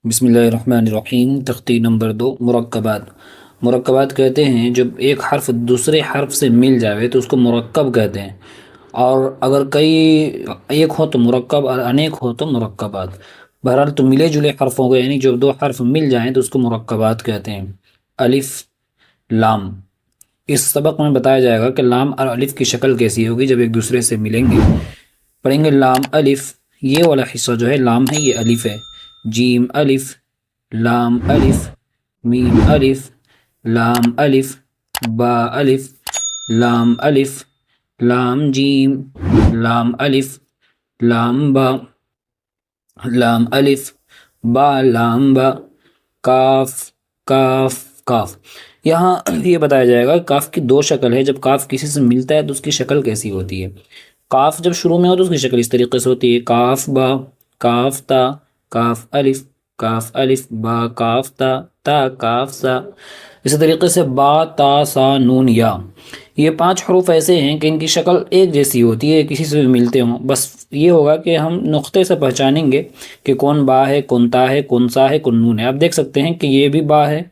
بسم اللہ الرحمن الرحیم۔ تختی نمبر 2، مرکبات۔ مرکبات کہتے ہیں جب ایک حرف دوسرے حرف سے مل جاوے تو اس کو مرکب کہتے ہیں، اور اگر کئی ایک ہو تو مرکب اور انیک ہو تو مرکبات۔ بہرحال تو ملے جلے حرفوں کو، یعنی جب دو حرف مل جائیں تو اس کو مرکبات کہتے ہیں۔ الف، لام۔ اس سبق میں بتایا جائے گا کہ لام اور الف کی شکل کیسی ہوگی جب ایک دوسرے سے ملیں گے۔ پڑھیں گے لام الف، یہ والا حصہ جو ہے لام ہے، یہ الف ہے۔ جیم الف، لام الف، میم الف، لام الف، با الف، لام الف، لام جیم، لام الف، لام با، لام الف، با لام با، کاف، کاف، کاف۔ یہاں یہ بتایا جائے گا کاف کی دو شکل ہے، جب کاف کسی سے ملتا ہے تو اس کی شکل کیسی ہوتی ہے۔ کاف جب شروع میں ہو تو اس کی شکل اس طریقے سے ہوتی ہے، کاف با، کاف تا، کاف الف، کاف الف، با کاف تا، تا کاف سا۔ اسی طریقے سے با تا سا نون یا، یہ 5 حروف ایسے ہیں کہ ان کی شکل ایک جیسی ہوتی ہے، کسی سے بھی ملتے ہوں، بس یہ ہوگا کہ ہم نقطے سے پہچانیں گے کہ کون با ہے، کون تا ہے، کون سا ہے، کون نون ہے۔ آپ دیکھ سکتے ہیں کہ یہ بھی با ہے،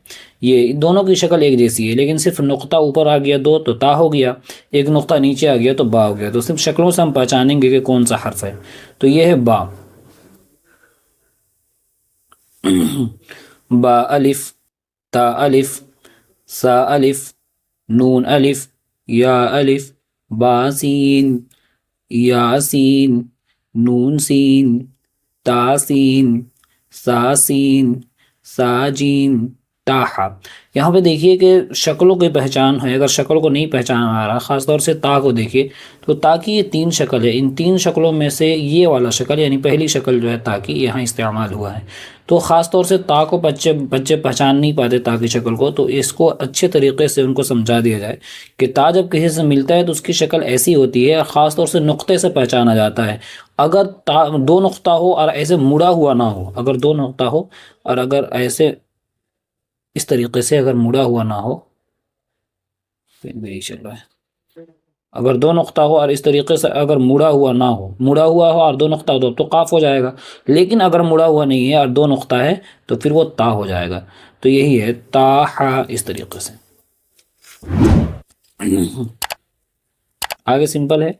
یہ دونوں کی شکل ایک جیسی ہے، لیکن صرف نقطہ اوپر آ گیا دو تو تا ہو گیا، ایک نقطہ نیچے آ گیا تو با ہو گیا، تو صرف شکلوں سے ہم پہچانیں گے کہ کون سا حرف ہے۔ تو یہ ہے با۔ با الف، تا الف، سا الف، نون الف، یا الف، با سین، یا سین، نون سین، تا سین، سا سین، سا جیم، تاحا۔ یہاں پہ دیکھیے کہ شکلوں کی پہچان ہے، اگر شکل کو نہیں پہچان آ رہا، خاص طور سے تا کو دیکھیے تو تا کی یہ 3 شکل ہے، ان 3 شکلوں میں سے یہ والا شکل یعنی پہلی شکل جو ہے تا کی یہاں استعمال ہوا ہے۔ تو خاص طور سے تا کو بچے پہچان نہیں پاتے تا کی شکل کو، تو اس کو اچھے طریقے سے ان کو سمجھا دیا جائے کہ تا جب کسی سے ملتا ہے تو اس کی شکل ایسی ہوتی ہے، خاص طور سے نقطے سے پہچانا جاتا ہے۔ اگر تا 2 نقطہ ہو اور ایسے مڑا ہوا نہ ہو، اگر 2 نقطہ ہو اور اگر ایسے اس طریقے سے اگر مڑا ہوا نہ ہو، چل رہا ہے، اگر 2 نقطہ ہو اور اس طریقے سے اگر مڑا ہوا نہ ہو، مڑا ہوا ہو اور 2 نقطہ ہو تو قاف ہو جائے گا، لیکن اگر مڑا ہوا نہیں ہے اور 2 نقطہ ہے تو پھر وہ تا ہو جائے گا۔ تو یہی ہے تا حا، اس طریقے سے۔ آگے سمپل ہے،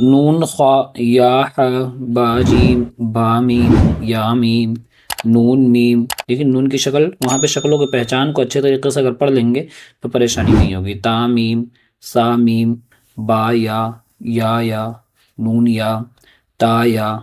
نون خا، یا حا، با جیم، با میم، یا میم، نون میم۔ لیکن نون کی شکل، وہاں پہ شکلوں کی پہچان کو اچھے طریقے سے اگر پڑھ لیں گے تو پریشانی نہیں ہوگی۔ تا میم، سا میم، با یا، نون یا، تا یا،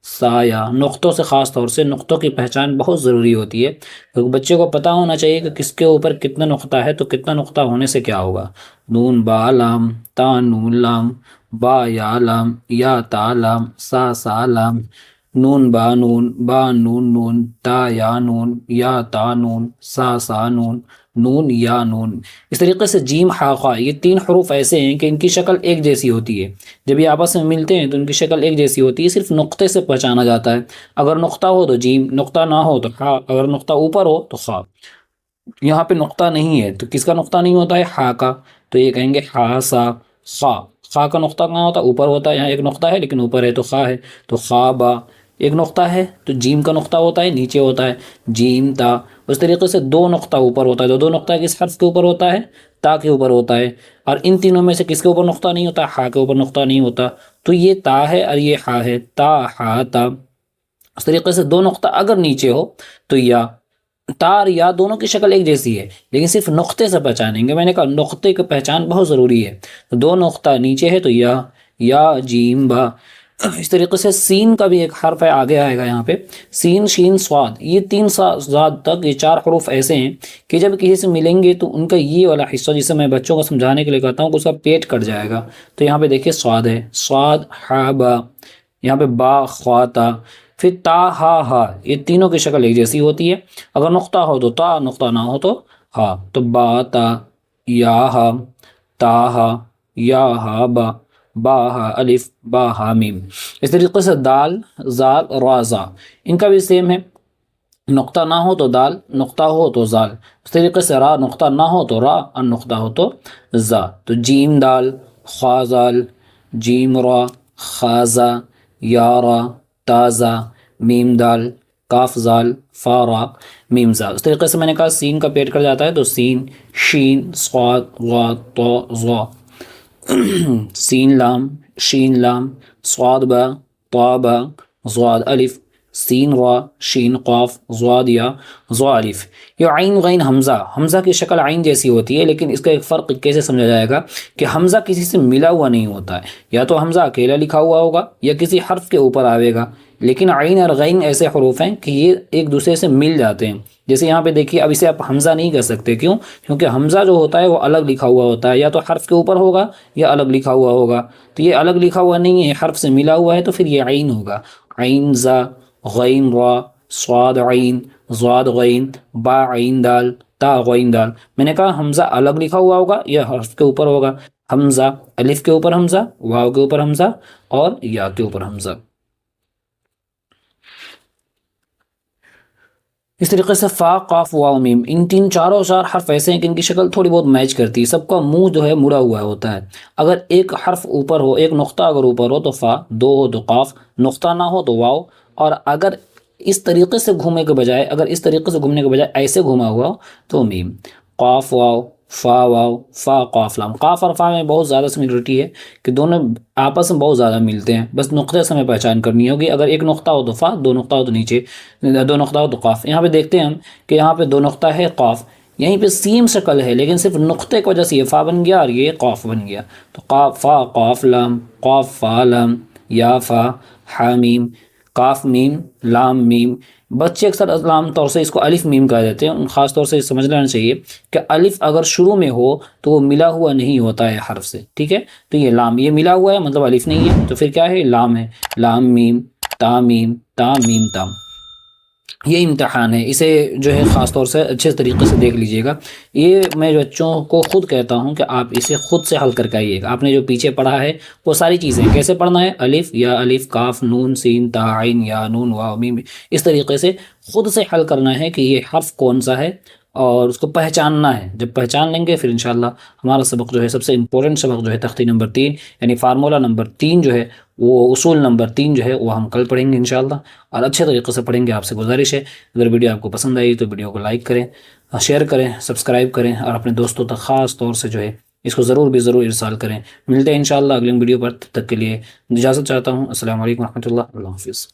سا یا۔ نقطوں سے، خاص طور سے نقطوں کی پہچان بہت ضروری ہوتی ہے، کیونکہ بچے کو پتہ ہونا چاہیے کہ کس کے اوپر کتنا نقطہ ہے تو کتنا نقطہ ہونے سے کیا ہوگا۔ نون با لام، تا نون لام، با یا لام، یا تا لام، سا لام، نون با نون، با نون نون، تا یا نون، یا تا نون، سا نون، نون یا نون۔ اس طریقے سے جیم ہا خا، یہ 3 حروف ایسے ہیں کہ ان کی شکل ایک جیسی ہوتی ہے، جب یہ آپس میں ملتے ہیں تو ان کی شکل ایک جیسی ہوتی ہے، صرف نقطے سے پہچانا جاتا ہے۔ اگر نقطہ ہو تو جیم، نقطہ نہ ہو تو ہا، اگر نقطہ اوپر ہو تو خا۔ یہاں پہ نقطہ نہیں ہے تو کس کا نقطہ نہیں ہوتا ہے؟ ہا کا، تو یہ کہیں گے ہا سا خا۔ خا کا نقطہ کہاں ہوتا ہے؟ اوپر ہوتا ہے، یہاں ایک نقطہ ہے لیکن اوپر ہے تو خا ہے، تو خا با۔ ایک نقطہ ہے تو جیم کا نقطہ ہوتا ہے، نیچے ہوتا ہے، جیم تا۔ اس طریقے سے 2 نقطہ اوپر ہوتا ہے، تو 2 نقطہ کس حرف کے اوپر ہوتا ہے؟ تا کے اوپر ہوتا ہے، اور ان تینوں میں سے کس کے اوپر نقطہ نہیں ہوتا؟ ہا کے اوپر نقطہ نہیں ہوتا، تو یہ تا ہے اور یہ ہا ہے، تا ہا تا۔ اس طریقے سے 2 نقطہ اگر نیچے ہو تو یا، تا اور یا دونوں کی شکل ایک جیسی ہے لیکن صرف نقطے سے پہچانیں گے، میں نے کہا نقطے کی پہچان بہت ضروری ہے، تو 2 نقطہ نیچے ہے تو یا جیم با۔ اس طریقے سے سین کا بھی ایک حرف ہے، آگے آئے گا یہاں پہ، سین شین صاد، یہ 3 ذات تک، یہ 4 حروف ایسے ہیں کہ جب کسی سے ملیں گے تو ان کا یہ والا حصہ، جسے میں بچوں کو سمجھانے کے لیے کہتا ہوں کہ اس کا پیٹ کٹ جائے گا۔ تو یہاں پہ دیکھیے صاد ہے، صاد ہا با، یہاں پہ با خوا تا، پھر تا ہا، یہ تینوں کی شکل ایک جیسی ہوتی ہے، اگر نقطہ ہو تو تا، نقطہ نہ ہو تو ہا، تو با تا، یا ہا، تا ہا، یا ہا با، با ہا الف، با ہا میم۔ اس طریقے سے دال، زال، را زا، ان کا بھی سیم ہے، نقطہ نہ ہو تو دال، نقطہ ہو تو زال۔ اس طریقے سے را، نقطہ نہ ہو تو را اور نقطہ ہو تو زا، تو جیم دال، خوا زال، جیم را، خا زا، یا را، تا زا، میم دال، کاف زال فا را میم زا. اس طریقے سے میں نے کہا سین کا پیٹ کر جاتا ہے تو سین شین صاد غا طا ظا. سین لام شین لام صاد با طا با ضاد الف سین را شین قاف ضاد یا ضا الف. یہ عین غین حمزہ، حمزہ کی شکل عین جیسی ہوتی ہے، لیکن اس کا ایک فرق کیسے سمجھا جائے گا کہ حمزہ کسی سے ملا ہوا نہیں ہوتا ہے، یا تو حمزہ اکیلا لکھا ہوا ہوگا یا کسی حرف کے اوپر آئے گا. لیکن عین اور غین ایسے حروف ہیں کہ یہ ایک دوسرے سے مل جاتے ہیں. جیسے یہاں پہ دیکھیے، اب اسے آپ حمزہ نہیں کر سکتے، کیوں؟ کیونکہ حمزہ جو ہوتا ہے وہ الگ لکھا ہوا ہوتا ہے، یا تو حرف کے اوپر ہوگا یا الگ لکھا ہوا ہوگا. تو یہ الگ لکھا ہوا نہیں ہے، حرف سے ملا ہوا ہے، تو پھر یہ عین ہوگا. عین زا غین را صاد عین ضاد غین با عین دال تا غین دال. میں نے کہا حمزہ الگ لکھا ہوا ہوگا یا حرف کے اوپر ہوگا. حمزہ الف کے اوپر حمزہ، واو کے اوپر حمزہ اور یا کے اوپر حمزہ. اس طریقے سے فا قاف واو میم، ان تین چاروں چار حرف ایسے ہیں کہ ان کی شکل تھوڑی بہت میچ کرتی ہے، سب کا منہ جو ہے مڑا ہوا ہوتا ہے. اگر ایک حرف اوپر ہو، ایک نقطہ اگر اوپر ہو تو فا، دو ہو تو قاف، نقطہ نہ ہو تو واو، اور اگر اس طریقے سے گھومنے کے بجائے، اگر اس طریقے سے گھومنے کے بجائے ایسے گھوما ہوا ہو تو میم. قاف واو فا واو فا قاف لام. قاف اور فا میں بہت زیادہ سملرٹی ہے کہ دونوں آپس میں بہت زیادہ ملتے ہیں، بس نقطے سے ہمیں پہچان کرنی ہوگی. اگر ایک نقطہ ہو تو فا، دو نقطہ ہو تو نیچے، دو نقطہ ہو تو قاف. یہاں پہ دیکھتے ہیں ہم کہ یہاں پہ دو نقطہ ہے قاف، یہیں پہ سیم شکل ہے لیکن صرف نقطے کی وجہ سے یہ فا بن گیا اور یہ قاف بن گیا. تو قاف فا قاف لام قاف فا لام یا فا حا میم قاف میم لام میم. بچے اکثر عام طور سے اس کو الف میم کہہ دیتے ہیں، خاص طور سے سمجھ لینا چاہیے کہ الف اگر شروع میں ہو تو وہ ملا ہوا نہیں ہوتا ہے حرف سے، ٹھیک ہے؟ تو یہ لام، یہ ملا ہوا ہے مطلب الف نہیں ہے، تو پھر کیا ہے؟ لام ہے. لام میم تا میم تا میم تا. یہ امتحان ہے، اسے جو ہے خاص طور سے اچھے طریقے سے دیکھ لیجئے گا. یہ میں بچوں کو خود کہتا ہوں کہ آپ اسے خود سے حل کر کے آئیے گا. آپ نے جو پیچھے پڑھا ہے وہ ساری چیزیں کیسے پڑھنا ہے، الف یا الف کاف نون سین تا عین یا نون واو میم، اس طریقے سے خود سے حل کرنا ہے کہ یہ حرف کون سا ہے اور اس کو پہچاننا ہے. جب پہچان لیں گے پھر انشاءاللہ ہمارا سبق جو ہے سب سے امپورٹنٹ سبق جو ہے تختی نمبر 3 یعنی فارمولہ نمبر 3 جو ہے وہ اصول نمبر 3 جو ہے وہ ہم کل پڑھیں گے انشاءاللہ، اور اچھے طریقے سے پڑھیں گے. آپ سے گزارش ہے اگر ویڈیو آپ کو پسند آئی تو ویڈیو کو لائک کریں، شیئر کریں، سبسکرائب کریں، اور اپنے دوستوں تک خاص طور سے جو ہے اس کو ضرور ارسال کریں. ملتے ہیں انشاءاللہ اگلے ویڈیو پر، تب تک کے لیے اجازت چاہتا ہوں. السلام علیکم ورحمۃ اللہ. اللہ حافظ.